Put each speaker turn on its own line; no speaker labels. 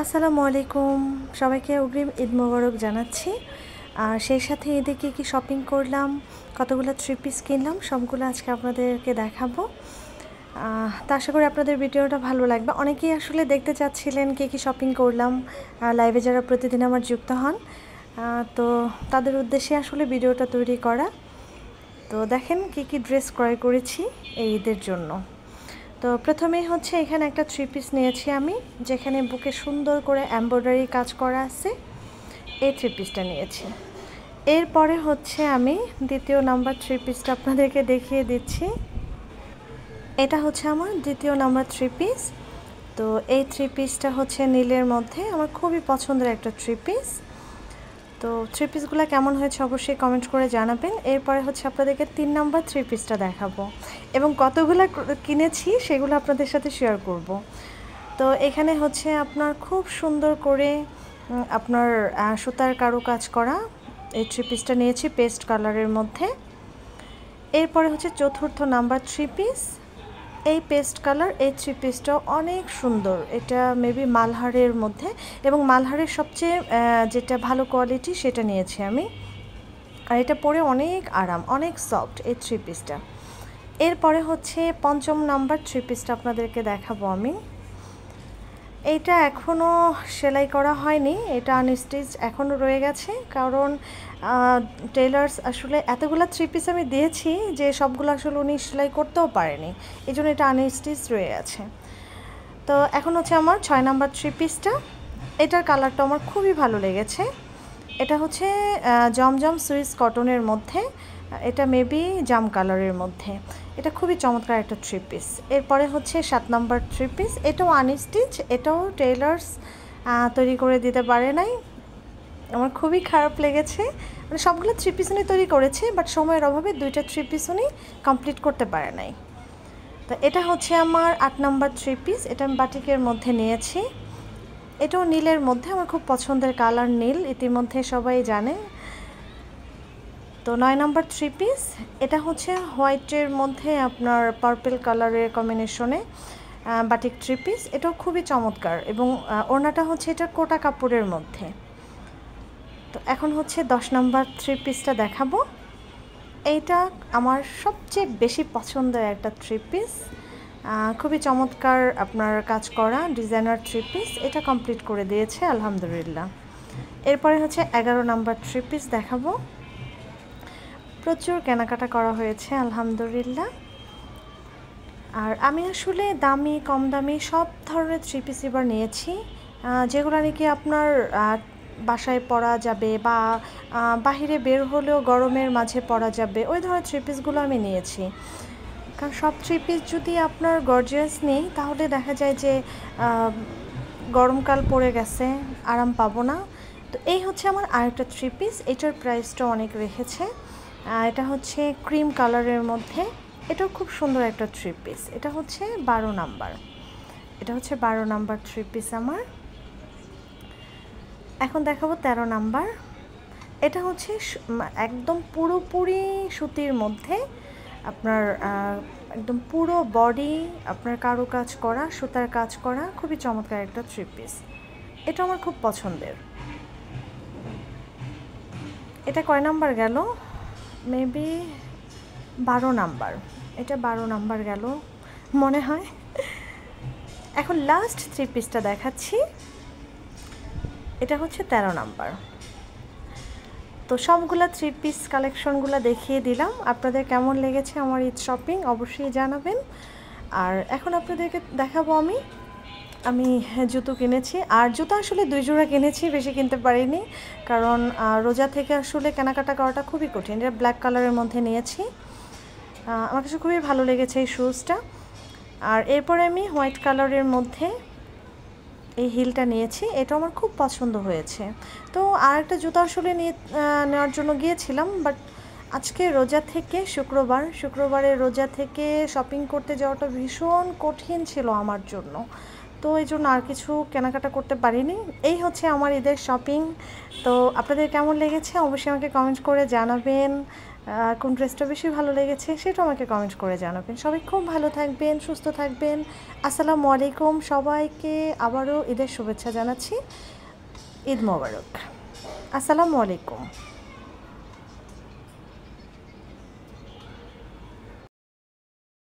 আসসালামু আলাইকুম, সবাইকে অগ্রিম ঈদ মোবারক জানাচ্ছি। আর সেই সাথে ঈদে কী শপিং করলাম, কতগুলো থ্রি পিস কিনলাম, সবগুলো আজকে আপনাদেরকে দেখাবো। তো আশা করি আপনাদের ভিডিওটা ভালো লাগবে। অনেকেই আসলে দেখতে চাচ্ছিলেন কী শপিং করলাম, লাইভে যারা প্রতিদিন আমার যুক্ত হন, তো তাদের উদ্দেশ্যে আসলে ভিডিওটা তৈরি করা। তো দেখেন কী ড্রেস ক্রয় করেছি এই ঈদের জন্য। তো প্রথমেই হচ্ছে এখানে একটা থ্রি পিস নিয়েছি আমি, যেখানে বুকে সুন্দর করে এমব্রয়ডারি কাজ করা আছে, এই থ্রি পিসটা নিয়েছি। এরপরে হচ্ছে আমি দ্বিতীয় নাম্বার থ্রি পিসটা আপনাদেরকে দেখিয়ে দিচ্ছি। এটা হচ্ছে আমার দ্বিতীয় নাম্বার থ্রি পিস। তো এই থ্রি পিসটা হচ্ছে নীলের মধ্যে, আমার খুবই পছন্দের একটা থ্রি পিস। তো থ্রি পিসগুলো কেমন হয়েছে অবশ্যই কমেন্ট করে জানাবেন। এরপরে হচ্ছে আপনাদেরকে 3 নাম্বার থ্রি পিসটা দেখাবো এবং কতগুলো কিনেছি সেগুলো আপনাদের সাথে শেয়ার করব। তো এখানে হচ্ছে আপনার খুব সুন্দর করে আপনার সুতার কারুকাজ করা এই থ্রি পিসটা নিয়েছি পেস্ট কালারের মধ্যে। এরপরে হচ্ছে চতুর্থ নাম্বার থ্রি পিস, এই পেস্ট কালার এই থ্রি পিসটাও অনেক সুন্দর। এটা মেবি মালহারের মধ্যে, এবং মালহারের সবচেয়ে যেটা ভালো কোয়ালিটি সেটা নিয়েছি আমি। আর এটা পরে অনেক আরাম, অনেক সফট এই থ্রি পিসটা। এরপরে হচ্ছে পঞ্চম নাম্বার থ্রি পিসটা আপনাদেরকে দেখাবো আমি। এইটা এখনও সেলাই করা হয়নি, এটা আনস্টিচ এখনও রয়ে গেছে, কারণ টেলার্স আসলে এতগুলো থ্রি পিস আমি দিয়েছি যে সবগুলো আসলে উনি সেলাই করতেও পারেনি, এই জন্য এটা আনস্টিচ রয়ে আছে। তো এখন হচ্ছে আমার 6 নাম্বার থ্রি পিসটা। এটার কালারটা আমার খুবই ভালো লেগেছে। এটা হচ্ছে জমজম সুইস কটনের মধ্যে, এটা মেবি জাম কালারের মধ্যে। এটা খুবই চমৎকার একটা থ্রি পিস। এরপরে হচ্ছে 7 নাম্বার থ্রি পিস, এটাও আনস্টিচ, এটাও টেইলার্স তৈরি করে দিতে পারে নাই। আমার খুবই খারাপ লেগেছে, মানে সবগুলো থ্রি পিস উনি তৈরি করেছে, বাট সময়ের অভাবে 2টা থ্রি পিস উনি কমপ্লিট করতে পারে নাই। তো এটা হচ্ছে আমার 8 নাম্বার থ্রি পিস, এটা আমি বাটিকের মধ্যে নিয়েছি। এটাও নীলের মধ্যে, আমার খুব পছন্দের কালার নীল, ইতিমধ্যে সবাই জানে। তো 9 নাম্বার থ্রি পিস, এটা হচ্ছে হোয়াইটের মধ্যে আপনার পার্পল কালারের কম্বিনেশনে বাটিক থ্রি পিস, এটাও খুবই চমৎকার, এবং ওড়নাটা হচ্ছে এটা কোটা কাপড়ের মধ্যে। তো এখন হচ্ছে 10 নাম্বার থ্রি পিসটা দেখাবো। এইটা আমার সবচেয়ে বেশি পছন্দের একটা থ্রি পিস, খুবই চমৎকার আপনার কাজ করা ডিজাইনার থ্রি পিস, এটা কমপ্লিট করে দিয়েছে আলহামদুলিল্লাহ। এরপরে হচ্ছে 11 নাম্বার থ্রি পিস দেখাবো। প্রচুর কেনাকাটা করা হয়েছে আলহামদুলিল্লাহ। আর আমি আসলে দামি কম দামি সব ধরনের থ্রি পিস এবার নিয়েছি, যেগুলো নাকি আপনার বাসায় পরা যাবে বা বাহিরে বের হলেও গরমের মাঝে পরা যাবে, ওই ধরনের থ্রি পিসগুলো আমি নিয়েছি। কারণ সব থ্রি পিস যদি আপনার গর্জিয়াস নেই তাহলে দেখা যায় যে গরমকাল পড়ে গেছে, আরাম পাবো না। তো এই হচ্ছে আমার আরেকটা থ্রি পিস, এটার প্রাইসটা অনেক রেখেছে। এটা হচ্ছে ক্রিম কালারের মধ্যে, এটাও খুব সুন্দর একটা থ্রি পিস। এটা হচ্ছে 12 নাম্বার, এটা হচ্ছে 12 নাম্বার থ্রি পিস আমার। এখন দেখাবো 13 নাম্বার। এটা হচ্ছে একদম পুরোপুরি সুতির মধ্যে, আপনার একদম পুরো বডি আপনার কারুকাজ করা, সুতার কাজ করা, খুবই চমৎকার একটা থ্রি পিস। এটা আমার খুব পছন্দের। এটা কয় নাম্বার গেল, মেবি 12 নাম্বার, এটা 12 নাম্বার গেল মনে হয়। এখন লাস্ট থ্রি পিসটা দেখাচ্ছি, এটা হচ্ছে 13 নাম্বার। তো সবগুলা থ্রি পিস কালেকশনগুলো দেখিয়ে দিলাম, আপনাদের কেমন লেগেছে আমার ঈদ শপিং অবশ্যই জানাবেন। আর এখন আপনাদেরকে দেখাবো আমি জুতো কিনেছি, আর জুতো আসলে 2 জোড়া কিনেছি, বেশি কিনতে পারিনি, কারণ রোজা থেকে আসলে কেনাকাটা করাটা খুবই কঠিন। এটা ব্ল্যাক কালারের মধ্যে নিয়েছি, আমার কাছে খুবই ভালো লেগেছে এই শুজটা। আর এরপরে আমি হোয়াইট কালারের মধ্যে এই হিলটা নিয়েছি, এটা আমার খুব পছন্দ হয়েছে। তো আর একটা জুতো আসলে নেওয়ার জন্য গিয়েছিলাম, বাট আজকে রোজা থেকে শুক্রবারের রোজা থেকে শপিং করতে যাওয়াটা ভীষণ কঠিন ছিল আমার জন্য, তো এই জন্য আর কিছু কেনাকাটা করতে পারিনি। এই হচ্ছে আমার ঈদের শপিং। তো আপনাদের কেমন লেগেছে অবশ্যই আমাকে কমেন্ট করে জানাবেন। কোন ড্রেসটা বেশি ভালো লেগেছে সেটা আমাকে কমেন্ট করে জানাবেন। সবাই খুব ভালো থাকবেন, সুস্থ থাকবেন। আসসালামু আলাইকুম। সবাইকে আবারও ঈদের শুভেচ্ছা জানাচ্ছি। ঈদ মোবারক। আসসালামু আলাইকুম।